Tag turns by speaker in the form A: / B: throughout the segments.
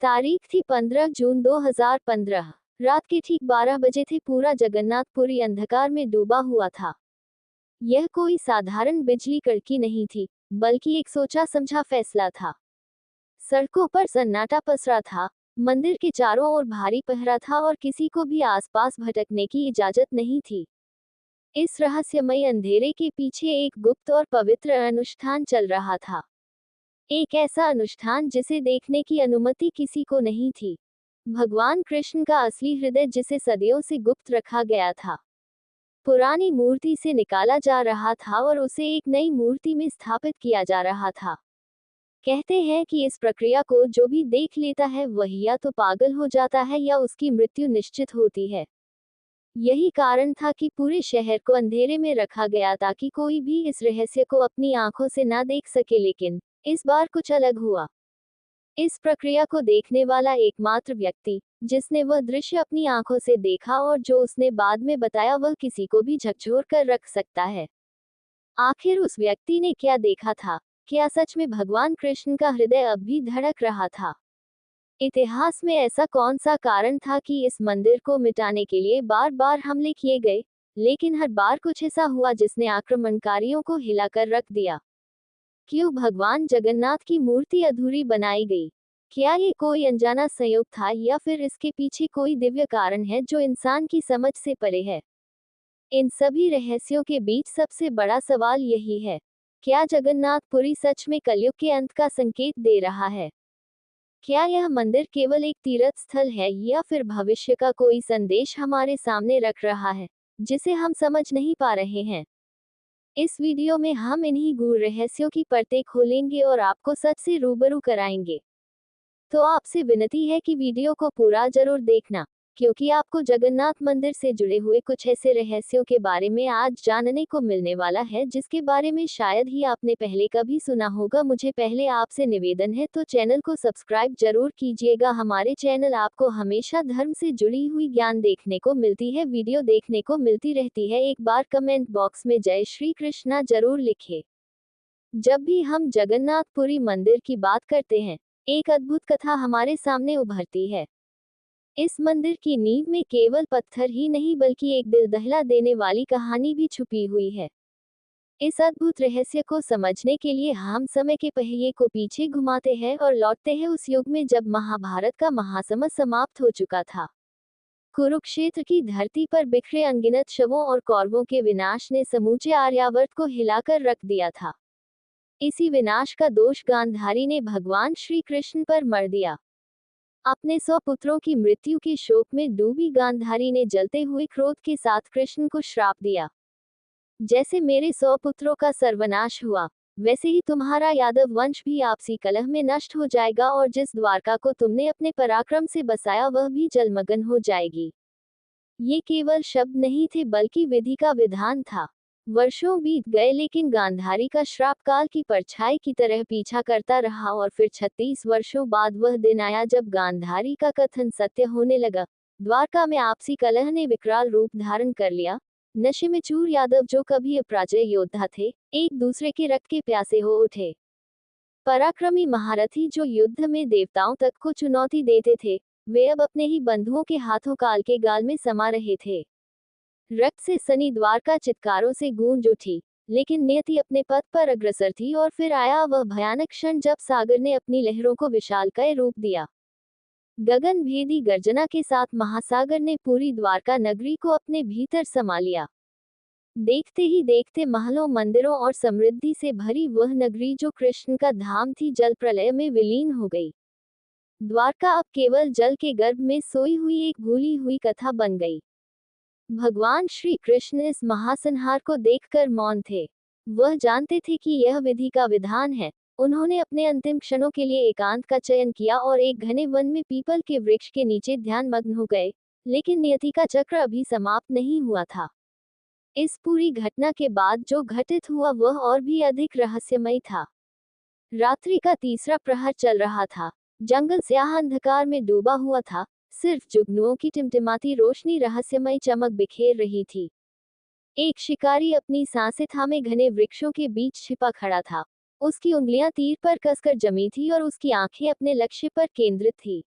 A: तारीख थी 15 जून 2015। रात के ठीक 12 बजे थे। पूरा जगन्नाथपुरी अंधकार में डूबा हुआ था। यह कोई साधारण बिजली कड़की नहीं थी, बल्कि एक सोचा समझा फैसला था। सड़कों पर सन्नाटा पसरा था, मंदिर के चारों ओर भारी पहरा था और किसी को भी आसपास भटकने की इजाजत नहीं थी। इस रहस्यमयी अंधेरे के पीछे एक गुप्त और पवित्र अनुष्ठान चल रहा था। एक ऐसा अनुष्ठान जिसे देखने की अनुमति किसी को नहीं थी। भगवान कृष्ण का असली हृदय जिसे सदियों से गुप्त रखा गया था, पुरानी मूर्ति से निकाला जा रहा था और उसे एक नई मूर्ति में स्थापित किया जा रहा था। कहते हैं कि इस प्रक्रिया को जो भी देख लेता है वह या तो पागल हो जाता है या उसकी मृत्यु निश्चित होती है। यही कारण था कि पूरे शहर को अंधेरे में रखा गया ताकि कोई भी इस रहस्य को अपनी आंखों से ना देख सके। लेकिन इस बार कुछ अलग हुआ। इस प्रक्रिया को देखने वाला एकमात्र व्यक्ति जिसने वह दृश्य अपनी आंखों से देखा और जो उसने बाद में बताया, वह किसी को भी झकझोर कर रख सकता है। आखिर उस व्यक्ति ने क्या देखा था? क्या सच में भगवान कृष्ण का हृदय अब भी धड़क रहा था? इतिहास में ऐसा कौन सा कारण था कि इस मंदिर को मिटाने के लिए बार बार हमले किए गए, लेकिन हर बार कुछ ऐसा हुआ जिसने आक्रमणकारियों को हिलाकर रख दिया? क्यों भगवान जगन्नाथ की मूर्ति अधूरी बनाई गई? क्या ये कोई अनजाना संयोग था या फिर इसके पीछे कोई दिव्य कारण है जो इंसान की समझ से परे है? इन सभी रहस्यों के बीच सबसे बड़ा सवाल यही है, क्या जगन्नाथपुरी सच में कलयुग के अंत का संकेत दे रहा है? क्या यह मंदिर केवल एक तीर्थ स्थल है या फिर भविष्य का कोई संदेश हमारे सामने रख रहा है, जिसे हम समझ नहीं पा रहे हैं? इस वीडियो में हम इन्हीं गूढ़ रहस्यों की परतें खोलेंगे और आपको सच से रूबरू कराएंगे। तो आपसे विनती है कि वीडियो को पूरा जरूर देखना, क्योंकि आपको जगन्नाथ मंदिर से जुड़े हुए कुछ ऐसे रहस्यों के बारे में आज जानने को मिलने वाला है जिसके बारे में शायद ही आपने पहले कभी सुना होगा। मुझे पहले आपसे निवेदन है तो चैनल को सब्सक्राइब जरूर कीजिएगा। हमारे चैनल आपको हमेशा धर्म से जुड़ी हुई ज्ञान देखने को मिलती है, वीडियो देखने को मिलती रहती है। एक बार कमेंट बॉक्स में जय श्री कृष्णा जरूर लिखे। जब भी हम जगन्नाथपुरी मंदिर की बात करते हैं, एक अद्भुत कथा हमारे सामने उभरती है। इस मंदिर की नींव में केवल पत्थर ही नहीं बल्कि एक दिल दहला देने वाली कहानी भी छुपी हुई है। इस अद्भुत रहस्य को समझने के लिए हम समय के पहिए को पीछे घुमाते हैं और लौटते हैं उस युग में जब महाभारत का महासमर समाप्त हो चुका था। कुरुक्षेत्र की धरती पर बिखरे अनगिनत शवों और कौरवों के विनाश ने समूचे आर्यावर्त को हिलाकर रख दिया था। इसी विनाश का दोष गांधारी ने भगवान श्री कृष्ण पर मढ़ दिया। अपने 100 पुत्रों की मृत्यु के शोक में डूबी गांधारी ने जलते हुए क्रोध के साथ कृष्ण को श्राप दिया, जैसे मेरे 100 पुत्रों का सर्वनाश हुआ, वैसे ही तुम्हारा यादव वंश भी आपसी कलह में नष्ट हो जाएगा और जिस द्वारका को तुमने अपने पराक्रम से बसाया वह भी जलमग्न हो जाएगी। ये केवल शब्द नहीं थे बल्कि विधि का विधान था। वर्षों बीत गए लेकिन गांधारी का श्राप काल की परछाई की तरह पीछा करता रहा और फिर 36 वर्षों बाद वह दिन आया जब गांधारी का कथन सत्य होने लगा। द्वारका में आपसी कलह ने विकराल रूप धारण कर लिया। नशे में चूर यादव जो कभी अपराजय योद्धा थे, एक दूसरे के रक्त के प्यासे हो उठे। पराक्रमी महारथी जो युद्ध में देवताओं तक को चुनौती देते थे, वे अब अपने ही बंधुओं के हाथों काल के गाल में समा रहे थे। रक्त से सनी द्वारका चित्कारों से गूंज उठी, लेकिन नियति अपने पथ पर अग्रसर थी और फिर आया वह भयानक क्षण जब सागर ने अपनी लहरों को विशालकाय रूप दिया। गगन भेदी गर्जना के साथ महासागर ने पूरी द्वारका नगरी को अपने भीतर समा लिया। देखते ही देखते महलों, मंदिरों और समृद्धि से भरी वह नगरी जो कृष्ण का धाम थी, जल प्रलय में विलीन हो गई। द्वारका अब केवल जल के गर्भ में सोई हुई एक भूली हुई कथा बन गई। भगवान श्री कृष्ण इस महासंहार को देखकर मौन थे। वह जानते थे कि यह विधि का विधान है। उन्होंने अपने अंतिम क्षणों के लिए एकांत का चयन किया और एक घने वन में पीपल के वृक्ष के नीचे ध्यान मग्न हो गए। लेकिन नियति का चक्र अभी समाप्त नहीं हुआ था। इस पूरी घटना के बाद जो घटित हुआ वह और भी अधिक रहस्यमय था। रात्रि का तीसरा प्रहर चल रहा था। जंगल स्याह अंधकार में डूबा हुआ था। सिर्फ जुगनुओं की टिमटिमाती रोशनी रहस्यमय चमक बिखेर रही थी। एक शिकारी अपनी सांसें थामे घने वृक्षों के बीच छिपा खड़ा था। उसकी उंगलियां तीर पर कसकर जमी थी और उसकी आंखें अपने लक्ष्य पर केंद्रित थी।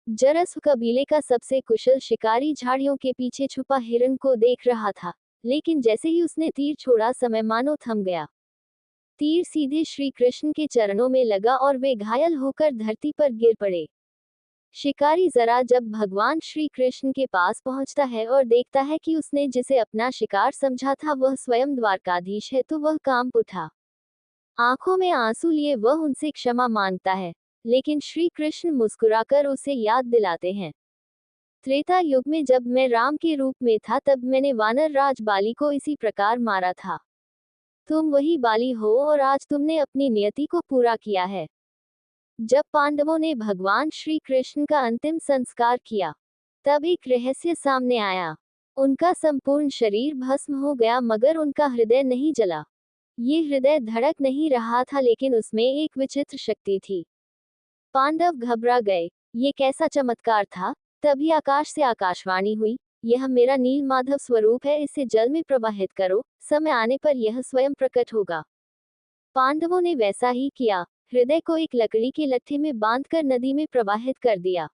A: जरस्व कबीले का सबसे कुशल शिकारी झाड़ियों के पीछे छुपा हिरण को देख रहा था, लेकिन जैसे ही उसने तीर छोड़ा समय मानो थम गया। तीर सीधे श्री कृष्ण के चरणों में लगा और वे घायल होकर धरती पर गिर पड़े। शिकारी जरा जब भगवान श्री कृष्ण के पास पहुंचता है और देखता है कि उसने जिसे अपना शिकार समझा था वह स्वयं द्वारकाधीश है तो वह कांप उठा। आंखों में आंसू लिए वह उनसे क्षमा मांगता है, लेकिन श्री कृष्ण मुस्कुराकर उसे याद दिलाते हैं, त्रेता युग में जब मैं राम के रूप में था तब मैंने वानर राज बाली को इसी प्रकार मारा था। तुम वही बाली हो और आज तुमने अपनी नियति को पूरा किया है। जब पांडवों ने भगवान श्री कृष्ण का अंतिम संस्कार किया, तब एक रहस्य सामने आया। उनका संपूर्ण शरीर भस्म हो गया मगर उनका हृदय नहीं जला। ये हृदय धड़क नहीं रहा था लेकिन उसमें एक विचित्र शक्ति थी। पांडव घबरा गए। ये कैसा चमत्कार था? तभी आकाश से आकाशवाणी हुई, यह मेरा नील माधव स्वरूप है, इसे जल में प्रवाहित करो, समय आने पर यह स्वयं प्रकट होगा। पांडवों ने वैसा ही किया। हृदय को एक लकड़ी के लट्ठे में बांधकर नदी में प्रवाहित कर दिया।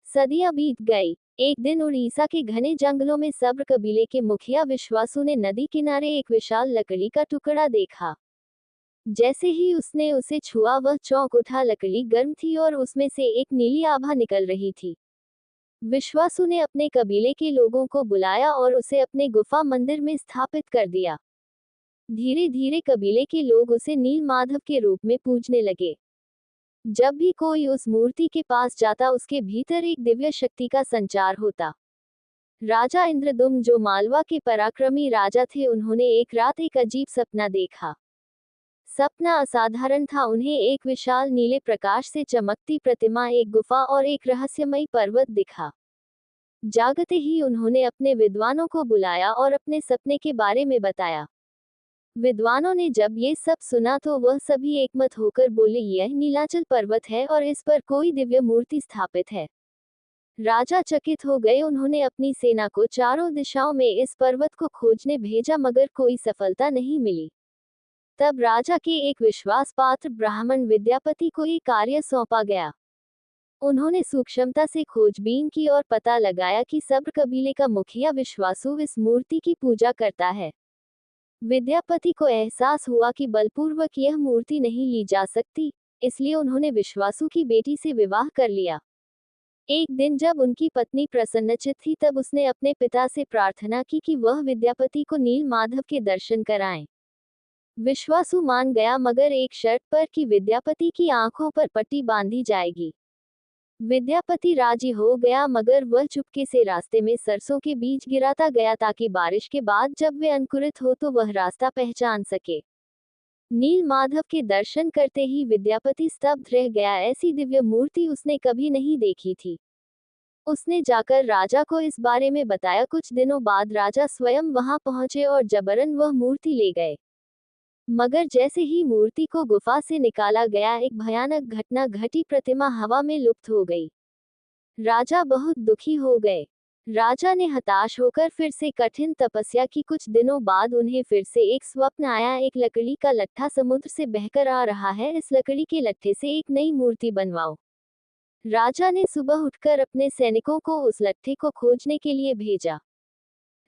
A: सदियां बीत गई। एक दिन उड़ीसा के घने जंगलों में सब्र कबीले के मुखिया विश्वासु ने नदी किनारे एक विशाल लकड़ी का टुकड़ा देखा। जैसे ही उसने उसे छुआ वह चौंक उठा। लकड़ी गर्म थी और उसमें से एक नीली आभा निकल रही थी। विश्वासु ने अपने कबीले के लोगों को बुलाया और उसे अपने गुफा मंदिर में स्थापित कर दिया। धीरे धीरे कबीले के लोग उसे नील माधव के रूप में पूजने लगे। जब भी कोई उस मूर्ति के पास जाता उसके भीतर एक दिव्य शक्ति का संचार होता। राजा इंद्रदुम्न जो मालवा के पराक्रमी राजा थे, उन्होंने एक रात एक अजीब सपना देखा। सपना असाधारण था। उन्हें एक विशाल नीले प्रकाश से चमकती प्रतिमा, एक गुफा और एक रहस्यमयी पर्वत दिखा। जागते ही उन्होंने अपने विद्वानों को बुलाया और अपने सपने के बारे में बताया। विद्वानों ने जब ये सब सुना तो वह सभी एकमत होकर बोले, यह नीलाचल पर्वत है और इस पर कोई दिव्य मूर्ति स्थापित है। राजा चकित हो गए। उन्होंने अपनी सेना को चारों दिशाओं में इस पर्वत को खोजने भेजा मगर कोई सफलता नहीं मिली। तब राजा के एक विश्वास पात्र ब्राह्मण विद्यापति को ये कार्य सौंपा गया। उन्होंने सूक्ष्मता से खोजबीन की और पता लगाया कि सब्र कबीले का मुखिया विश्वासु इस मूर्ति की पूजा करता है। विद्यापति को एहसास हुआ कि बलपूर्वक यह मूर्ति नहीं ली जा सकती, इसलिए उन्होंने विश्वासु की बेटी से विवाह कर लिया। एक दिन जब उनकी पत्नी प्रसन्नचित्त थी तब उसने अपने पिता से प्रार्थना की कि वह विद्यापति को नील माधव के दर्शन कराएं। विश्वासु मान गया मगर एक शर्त पर कि विद्यापति की आंखों पर पट्टी बांधी जाएगी। विद्यापति राजी हो गया मगर वह चुपके से रास्ते में सरसों के बीज गिराता गया ताकि बारिश के बाद जब वे अंकुरित हो तो वह रास्ता पहचान सके। नील माधव के दर्शन करते ही विद्यापति स्तब्ध रह गया। ऐसी दिव्य मूर्ति उसने कभी नहीं देखी थी। उसने जाकर राजा को इस बारे में बताया। कुछ दिनों बाद राजा स्वयं वहां पहुंचे और जबरन वह मूर्ति ले गए। मगर जैसे ही मूर्ति को गुफा से निकाला गया एक भयानक घटना घटी। प्रतिमा हवा में लुप्त हो गई। राजा बहुत दुखी हो गए। राजा ने हताश होकर फिर से कठिन तपस्या की। कुछ दिनों बाद उन्हें फिर से एक स्वप्न आया। एक लकड़ी का लट्ठा समुद्र से बहकर आ रहा है, इस लकड़ी के लट्ठे से एक नई मूर्ति बनवाओ। राजा ने सुबह उठकर अपने सैनिकों को उस लट्ठे को खोजने के लिए भेजा।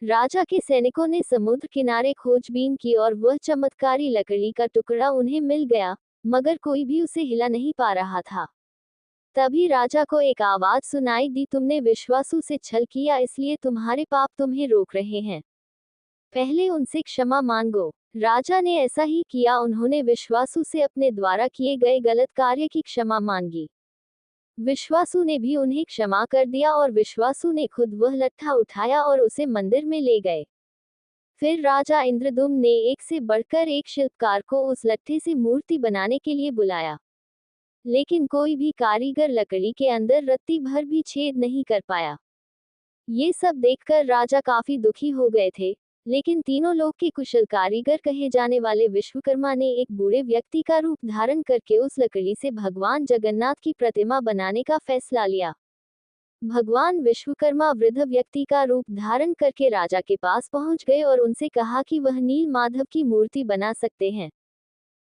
A: राजा के सैनिकों ने समुद्र किनारे खोजबीन की और वह चमत्कारी लकड़ी का टुकड़ा उन्हें मिल गया, मगर कोई भी उसे हिला नहीं पा रहा था। तभी राजा को एक आवाज सुनाई दी, तुमने विश्वासु से छल किया इसलिए तुम्हारे पाप तुम्हें रोक रहे हैं। पहले उनसे क्षमा मांगो। राजा ने ऐसा ही किया। उन्होंने विश्वासु से अपने द्वारा किए गए गलत कार्य की क्षमा मांगी। विश्वासु ने भी उन्हें क्षमा कर दिया और विश्वासु ने खुद वह लट्ठा उठाया और उसे मंदिर में ले गए। फिर राजा इंद्रदुम्न ने एक से बढ़कर एक शिल्पकार को उस लट्ठे से मूर्ति बनाने के लिए बुलाया, लेकिन कोई भी कारीगर लकड़ी के अंदर रत्ती भर भी छेद नहीं कर पाया। ये सब देखकर राजा काफी दुखी हो गए थे, लेकिन तीनों लोग के कुशल कारीगर कहे जाने वाले विश्वकर्मा ने एक बूढ़े व्यक्ति का रूप धारण करके उस लकड़ी से भगवान जगन्नाथ की प्रतिमा बनाने का फैसला लिया। भगवान विश्वकर्मा वृद्ध व्यक्ति का रूप धारण करके राजा के पास पहुंच गए और उनसे कहा कि वह नील माधव की मूर्ति बना सकते हैं,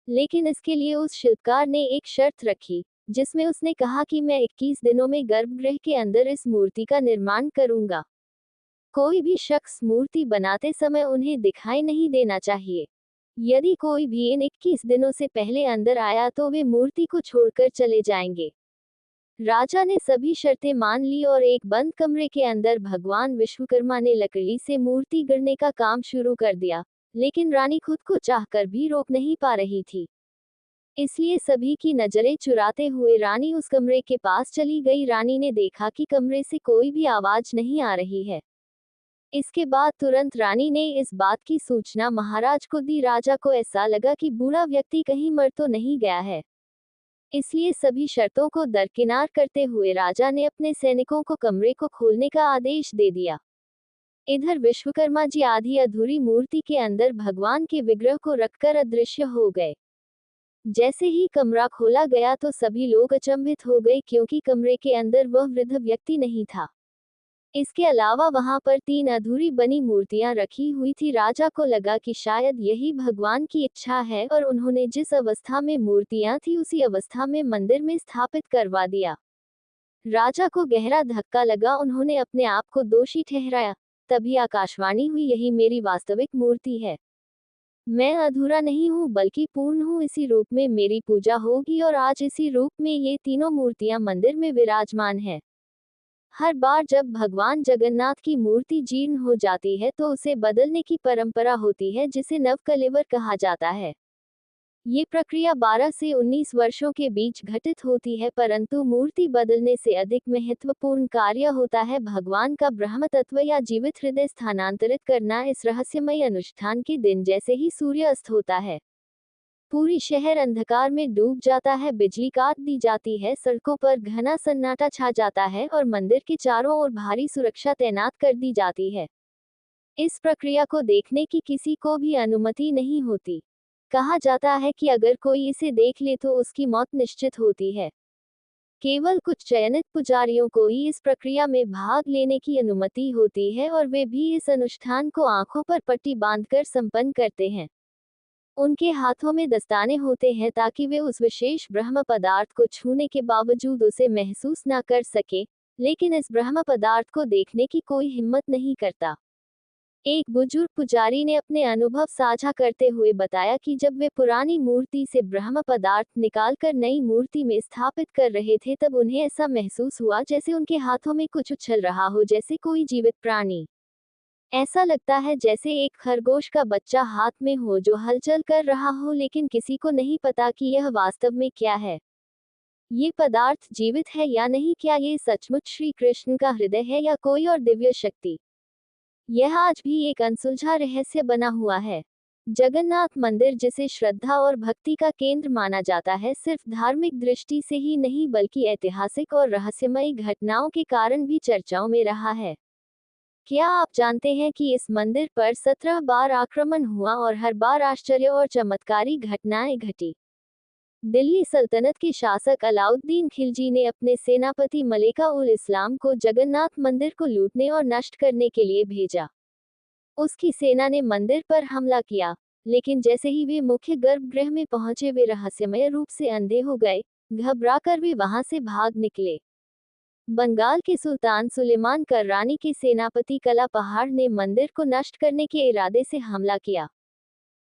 A: लेकिन इसके लिए उस शिल्पकार ने एक शर्त रखी। जिसमें उसने कहा कि मैं 21 दिनों में गर्भगृह के अंदर इस मूर्ति का निर्माण करूंगा। कोई भी शख्स मूर्ति बनाते समय उन्हें दिखाई नहीं देना चाहिए। यदि कोई भी इन 21 दिनों से पहले अंदर आया तो वे मूर्ति को छोड़कर चले जाएंगे। राजा ने सभी शर्तें मान ली और एक बंद कमरे के अंदर भगवान विश्वकर्मा ने लकड़ी से मूर्ति गढ़ने का काम शुरू कर दिया, लेकिन रानी खुद को चाहकर भी रोक नहीं पा रही थी। इसलिए सभी की नजरें चुराते हुए रानी उस कमरे के पास चली गई। रानी ने देखा कि कमरे से कोई भी आवाज नहीं आ रही है। इसके बाद तुरंत रानी ने इस बात की सूचना महाराज को दी। राजा को ऐसा लगा कि बूढ़ा व्यक्ति कहीं मर तो नहीं गया है। इसलिए सभी शर्तों को दरकिनार करते हुए राजा ने अपने सैनिकों को कमरे को खोलने का आदेश दे दिया। इधर विश्वकर्मा जी आधी अधूरी मूर्ति के अंदर भगवान के विग्रह को रखकर अदृश्य हो गए। जैसे ही कमरा खोला गया तो सभी लोग अचंभित हो गए, क्योंकि कमरे के अंदर वह वृद्ध व्यक्ति नहीं था। इसके अलावा वहां पर 3 अधूरी बनी मूर्तियां रखी हुई थी। राजा को लगा कि शायद यही भगवान की इच्छा है और उन्होंने जिस अवस्था में मूर्तियां थी उसी अवस्था में मंदिर में स्थापित करवा दिया। राजा को गहरा धक्का लगा। उन्होंने अपने आप को दोषी ठहराया। तभी आकाशवाणी हुई, यही मेरी वास्तविक मूर्ति है। मैं अधूरा नहीं हूँ बल्कि पूर्ण हूँ। इसी रूप में मेरी पूजा होगी और आज इसी रूप में ये तीनों मूर्तियां मंदिर में विराजमान है। हर बार जब भगवान जगन्नाथ की मूर्ति जीर्ण हो जाती है तो उसे बदलने की परंपरा होती है, जिसे नवकलेवर कहा जाता है। ये प्रक्रिया 12 से 19 वर्षों के बीच घटित होती है, परंतु मूर्ति बदलने से अधिक महत्वपूर्ण कार्य होता है भगवान का ब्रह्म तत्व या जीवित हृदय स्थानांतरित करना। इस रहस्यमय अनुष्ठान के दिन जैसे ही सूर्य अस्त होता है, पूरी शहर अंधकार में डूब जाता है, बिजली काट दी जाती है, सड़कों पर घना सन्नाटा छा जाता है और मंदिर के चारों ओर भारी सुरक्षा तैनात कर दी जाती है। इस प्रक्रिया को देखने की किसी को भी अनुमति नहीं होती। कहा जाता है कि अगर कोई इसे देख ले तो उसकी मौत निश्चित होती है। केवल कुछ चयनित पुजारियों को ही इस प्रक्रिया में भाग लेने की अनुमति होती है और वे भी इस अनुष्ठान को आंखों पर पट्टी बांधकर संपन्न करते हैं। उनके हाथों में दस्ताने होते हैं ताकि वे उस विशेष ब्रह्म पदार्थ को छूने के बावजूद उसे महसूस ना कर सके, लेकिन इस ब्रह्म पदार्थ को देखने की कोई हिम्मत नहीं करता। एक बुजुर्ग पुजारी ने अपने अनुभव साझा करते हुए बताया कि जब वे पुरानी मूर्ति से ब्रह्म पदार्थ निकालकर नई मूर्ति में स्थापित कर रहे थे तब उन्हें ऐसा महसूस हुआ जैसे उनके हाथों में कुछ उछल रहा हो, जैसे कोई जीवित प्राणी। ऐसा लगता है जैसे एक खरगोश का बच्चा हाथ में हो जो हलचल कर रहा हो, लेकिन किसी को नहीं पता कि यह वास्तव में क्या है। ये पदार्थ जीवित है या नहीं, क्या ये सचमुच श्री कृष्ण का हृदय है या कोई और दिव्य शक्ति? यह आज भी एक अनसुलझा रहस्य बना हुआ है। जगन्नाथ मंदिर, जिसे श्रद्धा और भक्ति का केंद्र माना जाता है, सिर्फ धार्मिक दृष्टि से ही नहीं बल्कि ऐतिहासिक और रहस्यमयी घटनाओं के कारण भी चर्चाओं में रहा है। क्या आप जानते हैं कि इस मंदिर पर 17 बार आक्रमण हुआ और हर बार आश्चर्य और चमत्कारी घटनाएं घटी? दिल्ली सल्तनत के शासक अलाउद्दीन खिलजी ने अपने सेनापति मलिका उल इस्लाम को जगन्नाथ मंदिर को लूटने और नष्ट करने के लिए भेजा। उसकी सेना ने मंदिर पर हमला किया, लेकिन जैसे ही वे मुख्य गर्भगृह में पहुंचे वे रहस्यमय रूप से अंधे हो गए। घबराकर वे वहां से भाग निकले। बंगाल के सुल्तान सुलेमान कर्रानी के सेनापति कला पहाड़ ने मंदिर को नष्ट करने के इरादे से हमला किया।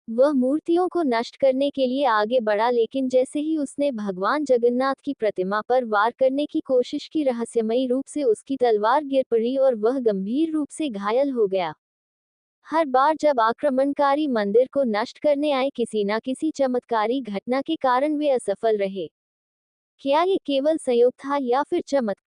A: वह मूर्तियों को नष्ट करने के लिए आगे बढ़ा, लेकिन जैसे ही उसने भगवान जगन्नाथ की प्रतिमा पर वार करने की कोशिश की, रहस्यमयी रूप से उसकी तलवार गिर पड़ी और वह गंभीर रूप से घायल हो गया। हर बार जब आक्रमणकारी मंदिर को नष्ट करने आए, किसी न किसी चमत्कारी घटना के कारण वे असफल रहे। क्या ये केवल संयोग था या फिर चमत्कार?